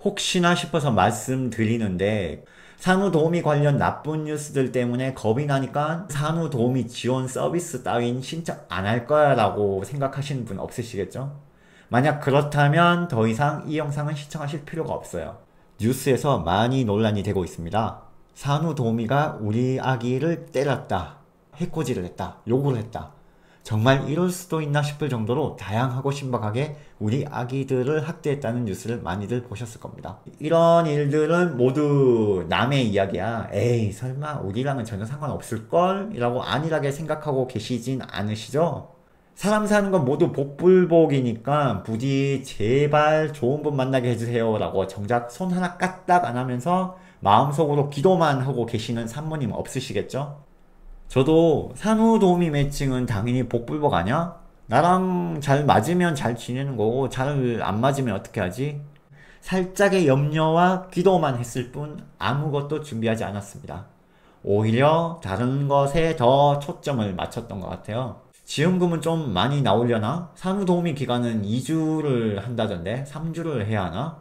혹시나 싶어서 말씀드리는데 산후도우미 관련 나쁜 뉴스들 때문에 겁이 나니까 산후도우미 지원 서비스 따윈 신청 안 할 거야 라고 생각하시는 분 없으시겠죠? 만약 그렇다면 더 이상 이 영상은 시청하실 필요가 없어요. 뉴스에서 많이 논란이 되고 있습니다. 산후도우미가 우리 아기를 때렸다, 해코지를 했다, 욕을 했다. 정말 이럴 수도 있나 싶을 정도로 다양하고 신박하게 우리 아기들을 학대했다는 뉴스를 많이들 보셨을 겁니다. 이런 일들은 모두 남의 이야기야, 에이 설마 우리랑은 전혀 상관없을걸? 이라고 안일하게 생각하고 계시진 않으시죠? 사람 사는 건 모두 복불복이니까 부디 제발 좋은 분 만나게 해주세요 라고 정작 손 하나 까딱 안 하면서 마음속으로 기도만 하고 계시는 산모님 없으시겠죠? 저도 산후도우미 매칭은 당연히 복불복 아냐? 나랑 잘 맞으면 잘 지내는 거고 잘 안 맞으면 어떻게 하지? 살짝의 염려와 기도만 했을 뿐 아무것도 준비하지 않았습니다. 오히려 다른 것에 더 초점을 맞췄던 것 같아요. 지원금은 좀 많이 나오려나? 산후도우미 기간은 2주를 한다던데 3주를 해야 하나?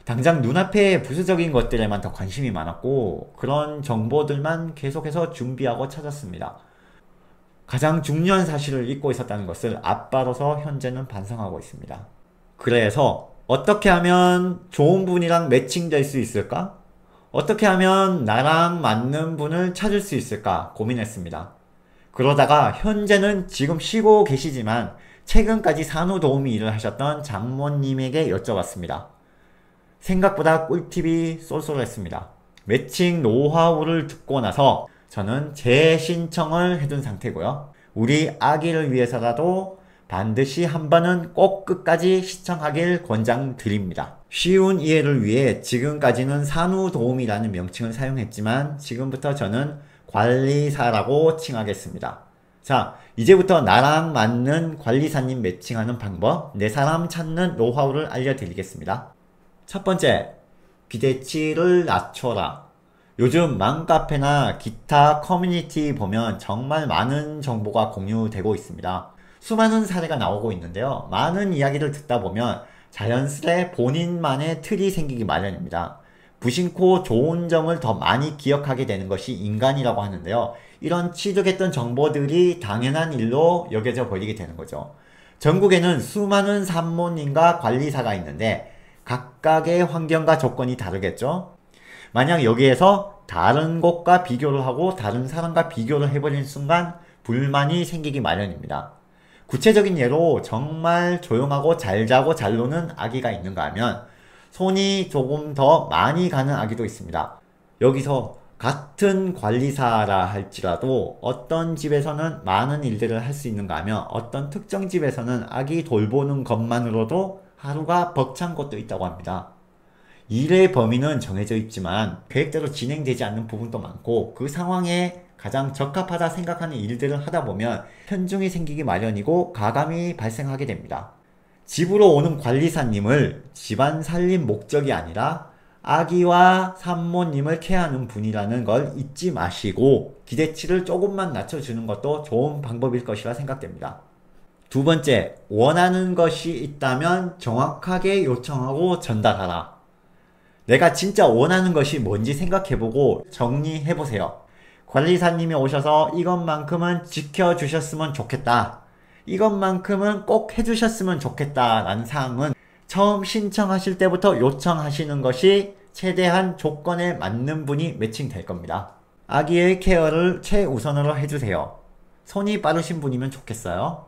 당장 눈앞의 부수적인 것들에만 더 관심이 많았고 그런 정보들만 계속해서 준비하고 찾았습니다. 가장 중요한 사실을 잊고 있었다는 것을 아빠로서 현재는 반성하고 있습니다. 그래서 어떻게 하면 좋은 분이랑 매칭될 수 있을까? 어떻게 하면 나랑 맞는 분을 찾을 수 있을까 고민했습니다. 그러다가 현재는 지금 쉬고 계시지만 최근까지 산후도우미 일을 하셨던 장모님에게 여쭤봤습니다. 생각보다 꿀팁이 쏠쏠했습니다. 매칭 노하우를 듣고 나서 저는 재신청을 해둔 상태고요. 우리 아기를 위해서라도 반드시 한 번은 꼭 끝까지 시청하길 권장드립니다. 쉬운 이해를 위해 지금까지는 산후도우미라는 명칭을 사용했지만 지금부터 저는 관리사라고 칭하겠습니다. 자, 이제부터 나랑 맞는 관리사님 매칭하는 방법, 내 사람 찾는 노하우를 알려드리겠습니다. 첫 번째, 기대치를 낮춰라. 요즘 맘카페나 기타 커뮤니티 보면 정말 많은 정보가 공유되고 있습니다. 수많은 사례가 나오고 있는데요. 많은 이야기를 듣다 보면 자연스레 본인만의 틀이 생기기 마련입니다. 무심코 좋은 점을 더 많이 기억하게 되는 것이 인간이라고 하는데요. 이런 취득했던 정보들이 당연한 일로 여겨져 버리게 되는 거죠. 전국에는 수많은 산모님과 관리사가 있는데 각각의 환경과 조건이 다르겠죠? 만약 여기에서 다른 곳과 비교를 하고 다른 사람과 비교를 해버리는 순간 불만이 생기기 마련입니다. 구체적인 예로 정말 조용하고 잘 자고 잘 노는 아기가 있는가 하면 손이 조금 더 많이 가는 아기도 있습니다. 여기서 같은 관리사라 할지라도 어떤 집에서는 많은 일들을 할 수 있는가 하면 어떤 특정 집에서는 아기 돌보는 것만으로도 하루가 벅찬 곳도 있다고 합니다. 일의 범위는 정해져 있지만 계획대로 진행되지 않는 부분도 많고 그 상황에 가장 적합하다 생각하는 일들을 하다 보면 편중이 생기기 마련이고 가감이 발생하게 됩니다. 집으로 오는 관리사님을 집안 살림 목적이 아니라 아기와 산모님을 케어하는 분이라는 걸 잊지 마시고 기대치를 조금만 낮춰주는 것도 좋은 방법일 것이라 생각됩니다. 두 번째, 원하는 것이 있다면 정확하게 요청하고 전달하라. 내가 진짜 원하는 것이 뭔지 생각해보고 정리해보세요. 관리사님이 오셔서 이것만큼은 지켜주셨으면 좋겠다, 이것만큼은 꼭 해주셨으면 좋겠다 라는 사항은 처음 신청하실 때부터 요청하시는 것이 최대한 조건에 맞는 분이 매칭될 겁니다. 아기의 케어를 최우선으로 해주세요. 손이 빠르신 분이면 좋겠어요.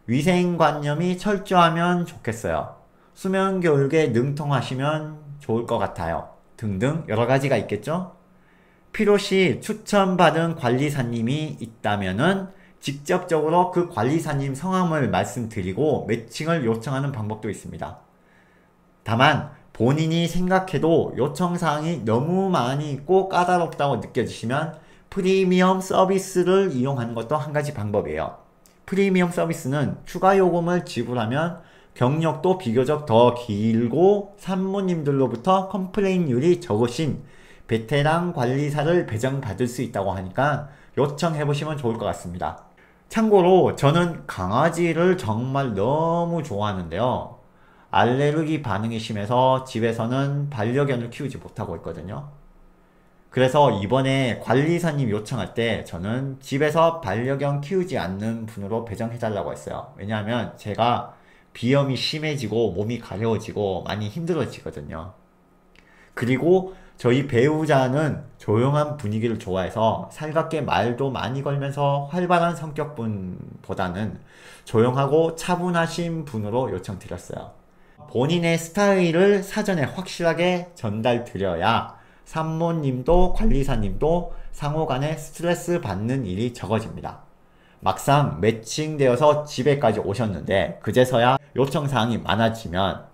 위생관념이 철저하면 좋겠어요. 수면교육에 능통하시면 좋을 것 같아요. 등등 여러가지가 있겠죠? 필요시 추천받은 관리사님이 있다면은 직접적으로 그 관리사님 성함을 말씀드리고 매칭을 요청하는 방법도 있습니다. 다만 본인이 생각해도 요청사항이 너무 많이 있고 까다롭다고 느껴지시면 프리미엄 서비스를 이용하는 것도 한 가지 방법이에요. 프리미엄 서비스는 추가 요금을 지불하면 경력도 비교적 더 길고 산모님들로부터 컴플레인율이 적으신 베테랑 관리사를 배정받을 수 있다고 하니까 요청해보시면 좋을 것 같습니다. 참고로 저는 강아지를 정말 너무 좋아하는데요. 알레르기 반응이 심해서 집에서는 반려견을 키우지 못하고 있거든요. 그래서 이번에 관리사님 요청할 때 저는 집에서 반려견 키우지 않는 분으로 배정해달라고 했어요. 왜냐하면 제가 비염이 심해지고 몸이 가려워지고 많이 힘들어지거든요. 그리고 저희 배우자는 조용한 분위기를 좋아해서 살갑게 말도 많이 걸면서 활발한 성격분보다는 조용하고 차분하신 분으로 요청드렸어요. 본인의 스타일을 사전에 확실하게 전달드려야 산모님도 관리사님도 상호간에 스트레스 받는 일이 적어집니다. 막상 매칭되어서 집에까지 오셨는데 그제서야 요청사항이 많아지면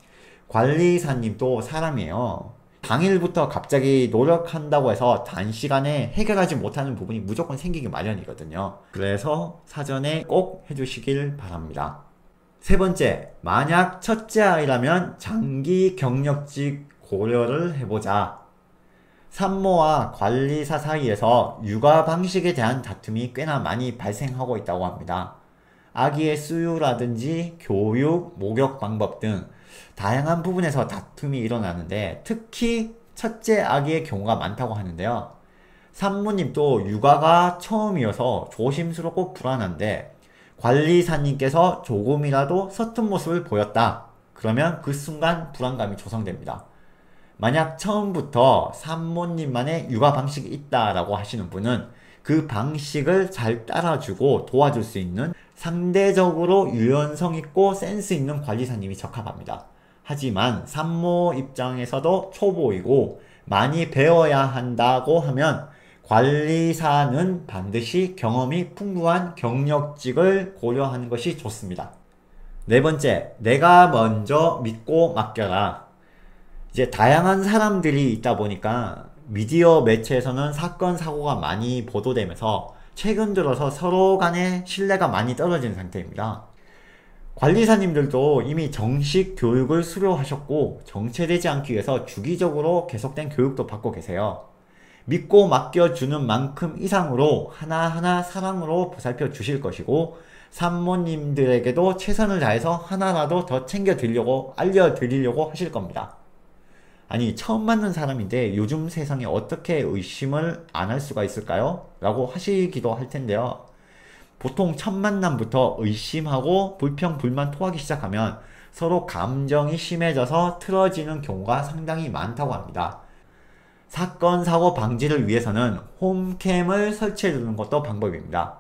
관리사님도 사람이에요. 당일부터 갑자기 노력한다고 해서 단시간에 해결하지 못하는 부분이 무조건 생기기 마련이거든요. 그래서 사전에 꼭 해주시길 바랍니다. 세 번째, 만약 첫째 아이라면 장기 경력직 고려를 해보자. 산모와 관리사 사이에서 육아 방식에 대한 다툼이 꽤나 많이 발생하고 있다고 합니다. 아기의 수유라든지 교육, 목욕 방법 등 다양한 부분에서 다툼이 일어나는데 특히 첫째 아기의 경우가 많다고 하는데요. 산모님도 육아가 처음이어서 조심스럽고 불안한데 관리사님께서 조금이라도 서툰 모습을 보였다. 그러면 그 순간 불안감이 조성됩니다. 만약 처음부터 산모님만의 육아 방식이 있다라고 하시는 분은 그 방식을 잘 따라주고 도와줄 수 있는 상대적으로 유연성 있고 센스 있는 관리사님이 적합합니다. 하지만 산모 입장에서도 초보이고 많이 배워야 한다고 하면 관리사는 반드시 경험이 풍부한 경력직을 고려하는 것이 좋습니다. 네 번째, 내가 먼저 믿고 맡겨라. 이제 다양한 사람들이 있다 보니까 미디어 매체에서는 사건, 사고가 많이 보도되면서 최근 들어서 서로 간의 신뢰가 많이 떨어지는 상태입니다. 관리사님들도 이미 정식 교육을 수료하셨고 정체되지 않기 위해서 주기적으로 계속된 교육도 받고 계세요. 믿고 맡겨주는 만큼 이상으로 하나하나 사랑으로 보살펴 주실 것이고 산모님들에게도 최선을 다해서 하나라도 더 챙겨드리려고 알려드리려고 하실 겁니다. 아니 처음 만난 사람인데 요즘 세상에 어떻게 의심을 안 할 수가 있을까요? 라고 하시기도 할 텐데요. 보통 첫 만남부터 의심하고 불평, 불만 토하기 시작하면 서로 감정이 심해져서 틀어지는 경우가 상당히 많다고 합니다. 사건, 사고 방지를 위해서는 홈캠을 설치해두는 것도 방법입니다.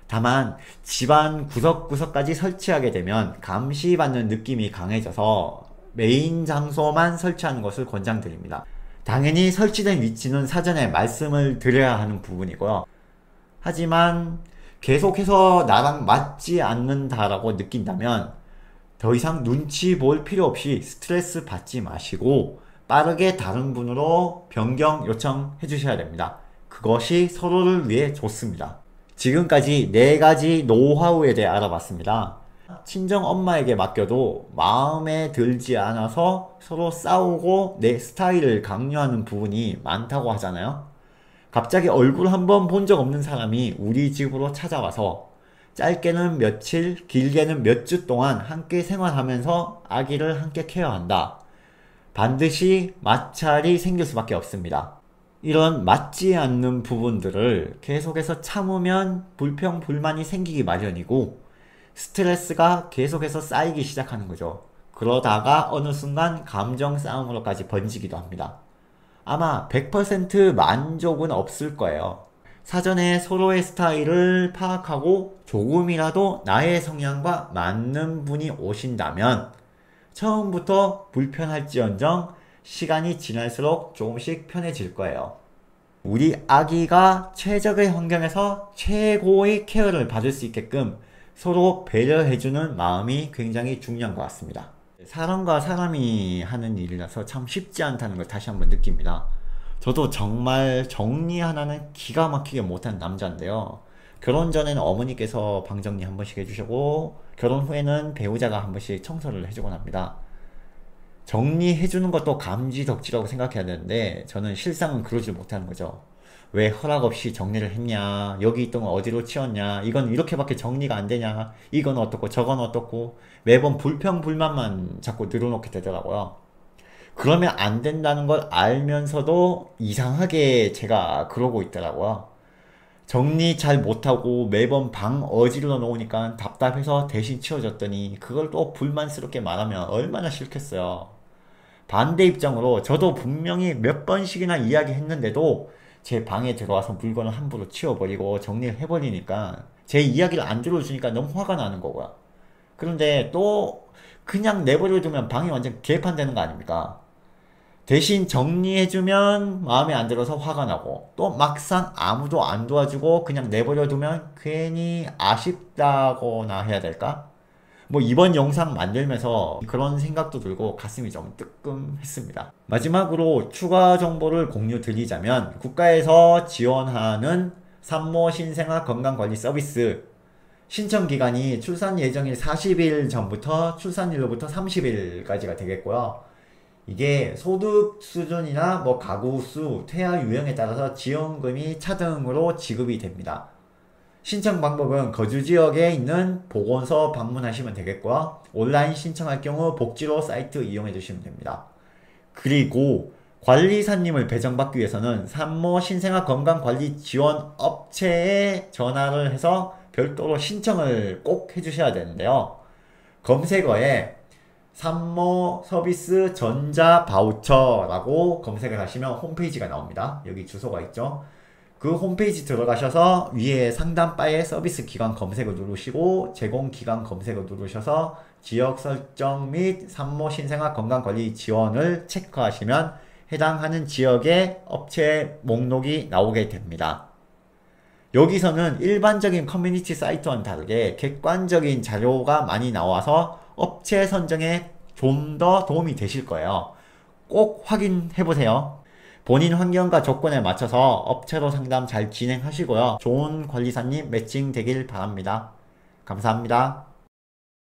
다만 집안 구석구석까지 설치하게 되면 감시받는 느낌이 강해져서 메인 장소만 설치하는 것을 권장드립니다. 당연히 설치된 위치는 사전에 말씀을 드려야 하는 부분이고요. 하지만 계속해서 나랑 맞지 않는다라고 느낀다면 더 이상 눈치 볼 필요 없이 스트레스 받지 마시고 빠르게 다른 분으로 변경 요청해 주셔야 됩니다. 그것이 서로를 위해 좋습니다. 지금까지 4가지 노하우에 대해 알아봤습니다. 친정 엄마에게 맡겨도 마음에 들지 않아서 서로 싸우고 내 스타일을 강요하는 부분이 많다고 하잖아요. 갑자기 얼굴 한번 본 적 없는 사람이 우리 집으로 찾아와서 짧게는 며칠, 길게는 몇 주 동안 함께 생활하면서 아기를 함께 케어한다. 반드시 마찰이 생길 수밖에 없습니다. 이런 맞지 않는 부분들을 계속해서 참으면 불평, 불만이 생기기 마련이고 스트레스가 계속해서 쌓이기 시작하는 거죠. 그러다가 어느 순간 감정 싸움으로까지 번지기도 합니다. 아마 100% 만족은 없을 거예요. 사전에 서로의 스타일을 파악하고 조금이라도 나의 성향과 맞는 분이 오신다면 처음부터 불편할지언정 시간이 지날수록 조금씩 편해질 거예요. 우리 아기가 최적의 환경에서 최고의 케어를 받을 수 있게끔 서로 배려해주는 마음이 굉장히 중요한 것 같습니다. 사람과 사람이 하는 일이라서 참 쉽지 않다는 걸 다시 한번 느낍니다. 저도 정말 정리 하나는 기가 막히게 못하는 남자인데요. 결혼 전에는 어머니께서 방 정리 한 번씩 해주시고 결혼 후에는 배우자가 한 번씩 청소를 해주곤 합니다. 정리해주는 것도 감지덕지라고 생각해야 되는데 저는 실상은 그러지 못하는 거죠. 왜 허락 없이 정리를 했냐, 여기 있던 건 어디로 치웠냐, 이건 이렇게밖에 정리가 안 되냐, 이건 어떻고 저건 어떻고 매번 불평불만만 자꾸 늘어놓게 되더라고요. 그러면 안 된다는 걸 알면서도 이상하게 제가 그러고 있더라고요. 정리 잘 못하고 매번 방 어지러 놓으니까 답답해서 대신 치워줬더니 그걸 또 불만스럽게 말하면 얼마나 싫겠어요. 반대 입장으로 저도 분명히 몇 번씩이나 이야기했는데도 제 방에 들어와서 물건을 함부로 치워버리고 정리를 해버리니까 제 이야기를 안 들어주니까 너무 화가 나는 거고요. 그런데 또 그냥 내버려두면 방이 완전 개판되는 거 아닙니까? 대신 정리해주면 마음에 안 들어서 화가 나고 또 막상 아무도 안 도와주고 그냥 내버려두면 괜히 아쉽다거나 해야 될까? 뭐 이번 영상 만들면서 그런 생각도 들고 가슴이 좀 뜨끔했습니다. 마지막으로 추가 정보를 공유 드리자면 국가에서 지원하는 산모 신생아 건강관리 서비스 신청 기간이 출산 예정일 40일 전부터 출산일로부터 30일까지가 되겠고요. 이게 소득 수준이나 뭐 가구 수, 퇴아 유형에 따라서 지원금이 차등으로 지급이 됩니다. 신청 방법은 거주 지역에 있는 보건소 방문하시면 되겠고요. 온라인 신청할 경우 복지로 사이트 이용해 주시면 됩니다. 그리고 관리사님을 배정받기 위해서는 산모 신생아 건강관리 지원 업체에 전화를 해서 별도로 신청을 꼭 해주셔야 되는데요. 검색어에 산모 서비스 전자 바우처라고 검색을 하시면 홈페이지가 나옵니다. 여기 주소가 있죠. 그 홈페이지 들어가셔서 위에 상단바에 서비스 기간 검색을 누르시고 제공 기간 검색을 누르셔서 지역 설정 및 산모 신생아 건강관리 지원을 체크하시면 해당하는 지역의 업체 목록이 나오게 됩니다. 여기서는 일반적인 커뮤니티 사이트와는 다르게 객관적인 자료가 많이 나와서 업체 선정에 좀 더 도움이 되실 거예요. 꼭 확인해 보세요. 본인 환경과 조건에 맞춰서 업체로 상담 잘 진행하시고요. 좋은 관리사님 매칭 되길 바랍니다. 감사합니다.